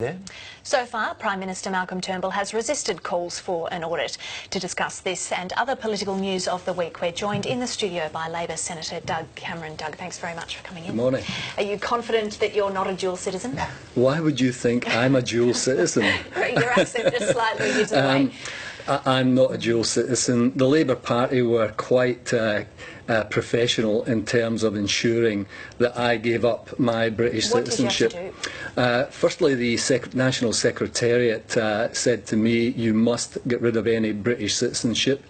there? So far, Prime Minister Malcolm Turnbull has resisted calls for an audit. To discuss this and other political news of the week, we're joined in the studio by Labor Senator Doug Cameron. Doug, thanks very much for coming in. Good morning. Are you confident that you're not a dual citizen? Why would you think I'm a dual citizen? Your accent just slightly gives it away. I'm not a dual citizen. The Labour Party were quite professional in terms of ensuring that I gave up my British citizenship. What did you have to do? Firstly, the National Secretariat said to me, you must get rid of any British citizenship.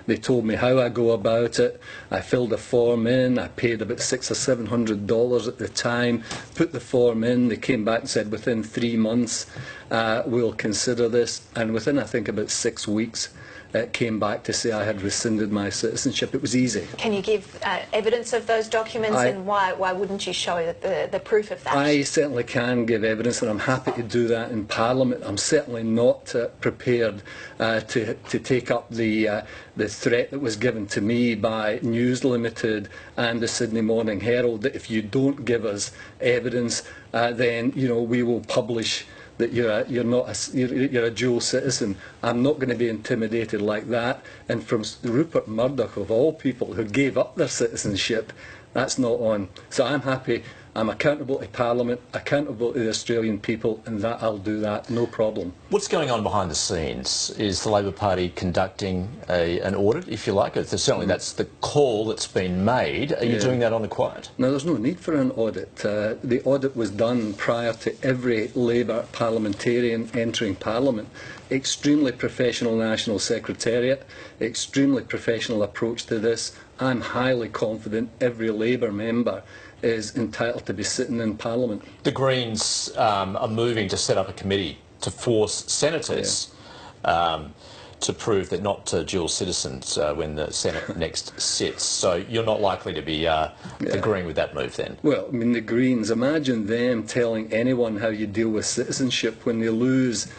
They told me how I go about it. I filled a form in. I paid about $600 or $700 at the time, put the form in. They came back and said within 3 months we'll consider this. And within, I think, about 6 weeks, it came back to say I had rescinded my citizenship. It was easy. Can you give evidence of those documents, and why wouldn't you show the proof of that? I certainly can give evidence, and I'm happy to do that in Parliament. I'm certainly not prepared to take up the threat that was given to me by News Limited and the Sydney Morning Herald that if you don't give us evidence, then we will publish that you're a dual citizen. I'm not going to be intimidated like that. And from Rupert Murdoch, of all people, who gave up their citizenship, that's not on. So I'm happy. I'm accountable to Parliament, accountable to the Australian people, and that I'll do that, no problem. What's going on behind the scenes? Is the Labor Party conducting an audit, if you like? Certainly that's the call that's been made. Are you doing that on the quiet? No, there's no need for an audit. The audit was done prior to every Labour parliamentarian entering Parliament. Extremely professional National Secretariat, extremely professional approach to this. I'm highly confident every Labour member is entitled to be sitting in Parliament. The Greens are moving to set up a committee to force senators to prove they're not dual citizens when the Senate next sits. So you're not likely to be agreeing with that move then? Well, I mean, the Greens, imagine them telling anyone how you deal with citizenship when they lose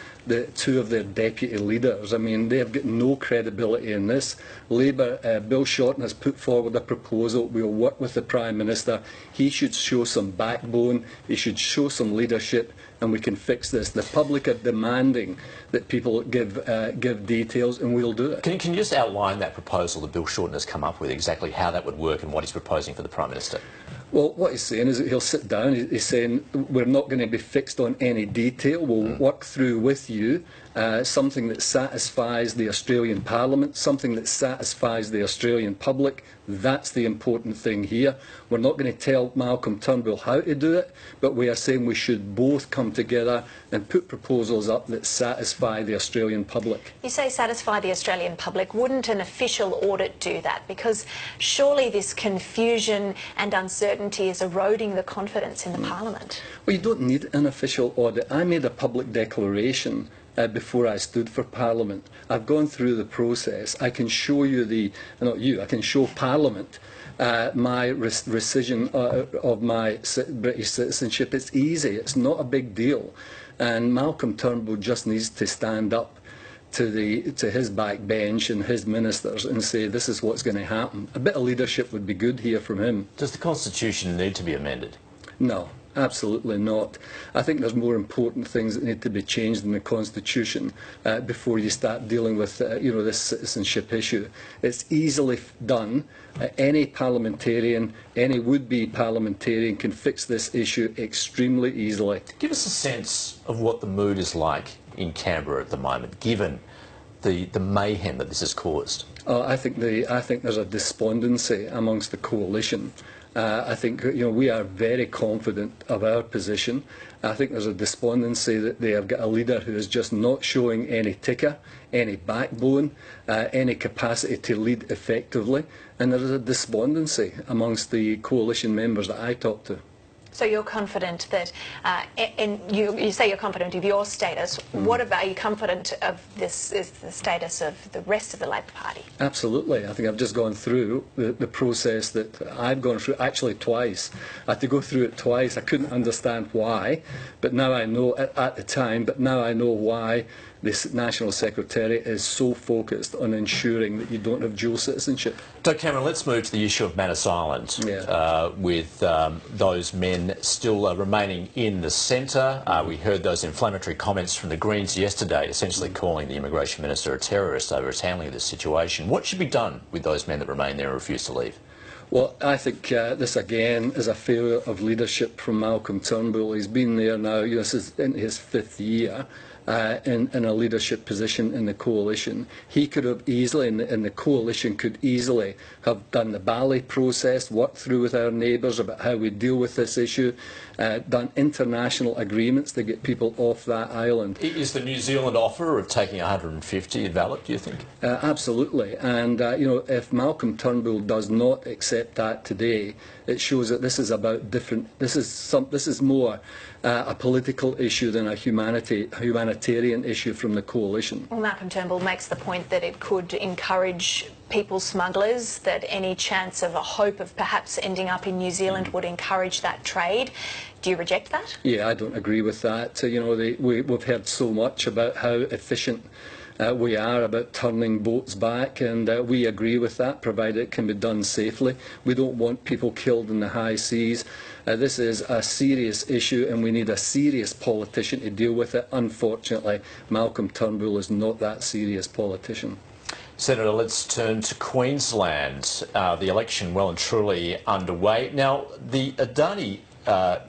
two of their deputy leaders. I mean, they've got no credibility in this. Labour, Bill Shorten has put forward a proposal. We'll work with the Prime Minister. He should show some backbone. He should show some leadership, and we can fix this. The public are demanding that people give details, and we'll do it. Can you just outline that proposal that Bill Shorten has come up with, exactly how that would work and what he's proposing for the Prime Minister? Well, what he's saying is that he'll sit down. He's saying we're not going to be fixed on any detail. We'll work through with you something that satisfies the Australian Parliament, something that satisfies the Australian public. That's the important thing here. We're not going to tell Malcolm Turnbull how to do it, but we are saying we should both come together and put proposals up that satisfy the Australian public. You say satisfy the Australian public. Wouldn't an official audit do that? Because surely this confusion and uncertainty is eroding the confidence in the Parliament. Well, you don't need an official audit. I made a public declaration before I stood for Parliament. I've gone through the process. I can show you I can show Parliament my rescission of my British citizenship. It's easy. It's not a big deal. And Malcolm Turnbull just needs to stand up to his backbench and his ministers and say this is what's going to happen. A bit of leadership would be good here from him. Does the Constitution need to be amended? No. Absolutely not. I think there's more important things that need to be changed in the Constitution before you start dealing with this citizenship issue. It's easily done. Any parliamentarian, any would-be parliamentarian can fix this issue extremly easily. Give us a sense of what the mood is like in Canberra at the moment, given the mayhem that this has caused. I think there's a despondency amongst the coalition. I think we are very confident of our position. I think there's a despondency that they have got a leader who is just not showing any ticker, any backbone, any capacity to lead effectively, and there is a despondency amongst the coalition members that I talk to. So you're confident that, you say you're confident of your status. What about, are you confident of the status of the rest of the Labor Party? Absolutely. I think I've just gone through the process that I've gone through, actually twice. I had to go through it twice. I couldn't understand why, but now I know, at the time, but now I know why the National Secretariat is so focused on ensuring that you don't have dual citizenship. Doug Cameron, let's move to the issue of Manus Island, with those men still remaining in the centre. We heard those inflammatory comments from the Greens yesterday, essentially calling the Immigration Minister a terrorist over his handling of this situation. What should be done with those men that remain there and refuse to leave? Well, I think this again is a failure of leadership from Malcolm Turnbull. He's been there now, this is in his 5th year in a leadership position in the coalition. He could have easily, and the coalition could easily have done the Bali process, worked through with our neighbours about how we deal with this issue, done international agreements to get people off that island. Is the New Zealand offer of taking 150 invalid, do you think? Absolutely, and if Malcolm Turnbull does not accept that today, it shows that this is about different. This is more a political issue than a humanitarian issue from the coalition. Well, Malcolm Turnbull makes the point that it could encourage people smugglers, that any chance of a hope of perhaps ending up in New Zealand would encourage that trade. Do you reject that? Yeah, I don't agree with that. We've heard so much about how efficient we are about turning boats back, and we agree with that, provided it can be done safely. We don't want people killed in the high seas. This is a serious issue, and we need a serious politician to deal with it. Unfortunately, Malcolm Turnbull is not that serious politician. Senator, let's turn to Queensland. The election well and truly underway. Now, the Adani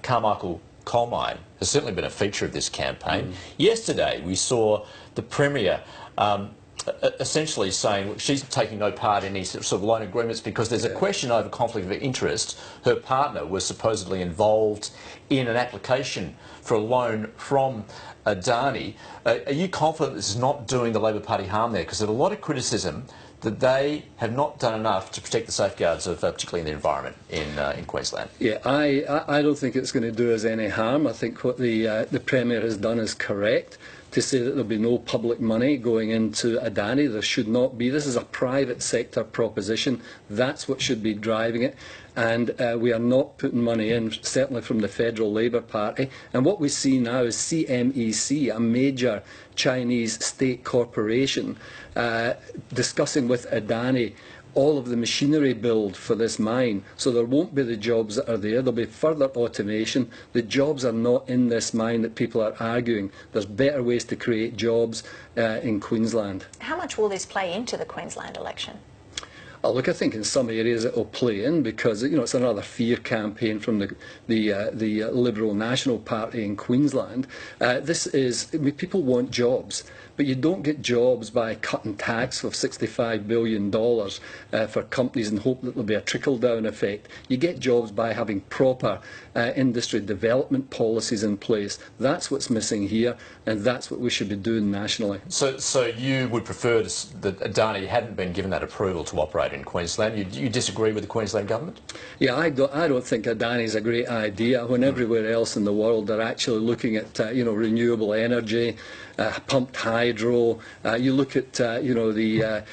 Carmichael coal mine has certainly been a feature of this campaign. Yesterday, we saw the Premier essentially saying she's taking no part in any sort of loan agreements because there's a question over conflict of interest. Her partner was supposedly involved in an application for a loan from Adani. Are you confident this is not doing the Labor Party harm there? Because there's a lot of criticism that they have not done enough to protect the safeguards of, particularly in the environment in Queensland. Yeah, I don't think it's going to do us any harm. I think what the Premier has done is correct, to say that there'll be no public money going into Adani. There should not be. This is a private sector proposition. That's what should be driving it. And we are not putting money in, certainly from the Federal Labour Party. And what we see now is CMEC, a major Chinese state corporation, discussing with Adani all of the machinery build for this mine. So there won't be the jobs that are there. There'll be further automation. The jobs are not in this mine that people are arguing. There's better ways to create jobs in Queensland. How much will this play into the Queensland election? Oh, look, I think in some areas it will play in because it's another fear campaign from the Liberal National Party in Queensland. People want jobs, but you don't get jobs by cutting tax of $65 billion for companies and hope that there'll be a trickle-down effect. You get jobs by having proper industry development policies in place. That's what's missing here, and that's what we should be doing nationally. So you would prefer that Adani hadn't been given that approval to operate in Queensland? You disagree with the Queensland government? Yeah, I don't think Adani's a great idea when everywhere else in the world they're actually looking at renewable energy, pumped hydro. You look at the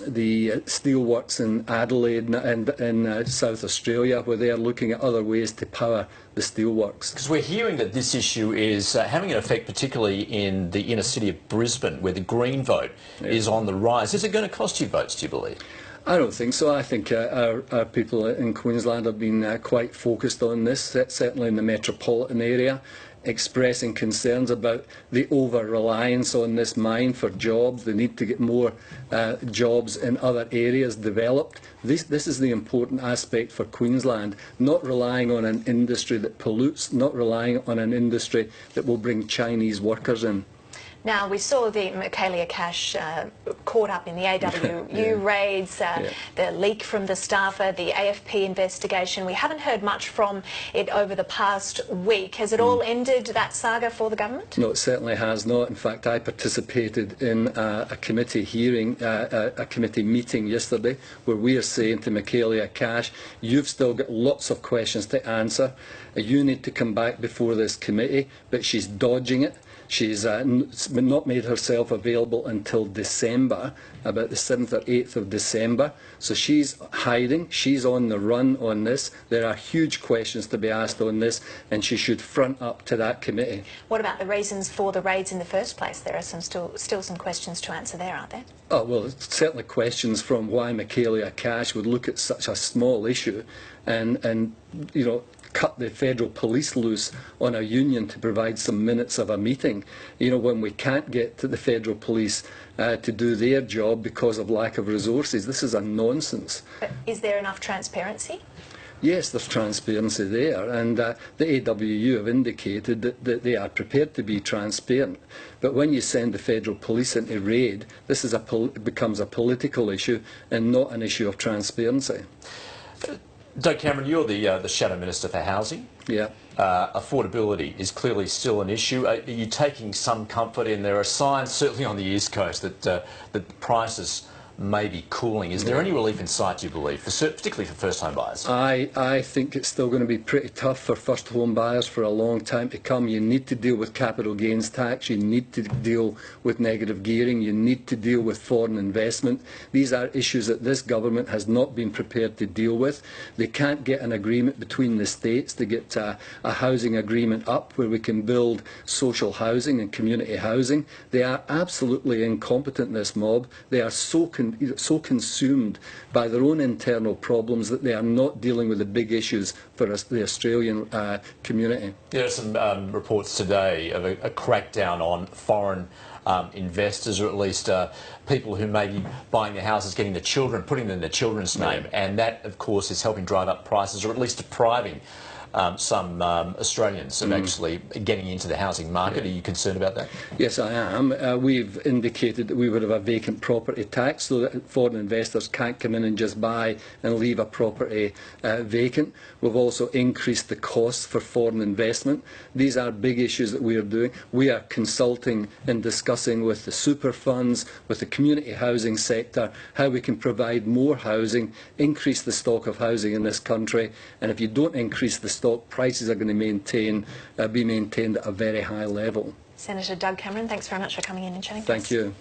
steelworks in Adelaide and in South Australia, where they are looking at other ways to power the steelworks. Because we're hearing that this issue is having an effect, particularly in the inner city of Brisbane, where the Green vote is on the rise. Is it going to cost you votes, do you believe? I don't think so. I think our people in Queensland have been quite focused on this, certainly in the metropolitan area, expressing concerns about the over-reliance on this mine for jobs. They need to get more jobs in other areas developed. This is the important aspect for Queensland, not relying on an industry that pollutes, not relying on an industry that will bring Chinese workers in. Now, we saw the Michaelia Cash caught up in the AWU raids, the leak from the staffer, the AFP investigation. We haven't heard much from it over the past week. Has it all ended, that saga, for the government? No, it certainly has not. In fact, I participated in a committee hearing, a committee meeting yesterday, where we are saying to Michaelia Cash, you've still got lots of questions to answer. You need to come back before this committee, but she's dodging it. She's not made herself available until December, about the 7th or 8th of December. So she's hiding, she's on the run on this. There are huge questions to be asked on this, and she should front up to that committee. What about the reasons for the raids in the first place? There are still some questions to answer there, aren't there? Oh, well, certainly questions from why Michaelia Cash would look at such a small issue and you know, cut the federal police loose on a union to provide some minutes of a meeting. You know, when we can't get to the federal police to do their job because of lack of resources. This is a nonsense. But is there enough transparency? Yes, there's transparency there, and the AWU have indicated that they are prepared to be transparent. But when you send the federal police into raid, this is becomes a political issue and not an issue of transparency. Doug Cameron, you're the Shadow Minister for Housing. Yeah. Affordability is clearly still an issue. Are you taking some comfort in? There are signs, certainly on the East Coast, that prices may be cooling. Is there any relief in sight, you believe, particularly for first-home buyers? I think it's still going to be pretty tough for first-home buyers for a long time to come. You need to deal with capital gains tax. You need to deal with negative gearing. You need to deal with foreign investment. These are issues that this government has not been prepared to deal with. They can't get an agreement between the states to get a housing agreement up where we can build social housing and community housing. They are absolutely incompetent, this mob. They are so consumed by their own internal problems that they are not dealing with the big issues for the Australian community. There are some reports today of a crackdown on foreign investors, or at least people who may be buying their houses, getting the children, putting them in their children's name, and that, of course, is helping drive up prices, or at least depriving some Australians of actually getting into the housing market. Are you concerned about that? Yes, I am. We've indicated that we would have a vacant property tax so that foreign investors can't come in and just buy and leave a property vacant. We've also increased the costs for foreign investment. These are big issues that we are doing. We are consulting and discussing with the super funds, with the community housing sector, how we can provide more housing, increase the stock of housing in this country, and if you don't increase the stock, prices are going to be maintained at a very high level. Senator Doug Cameron, thanks very much for coming in and chatting. Thank you.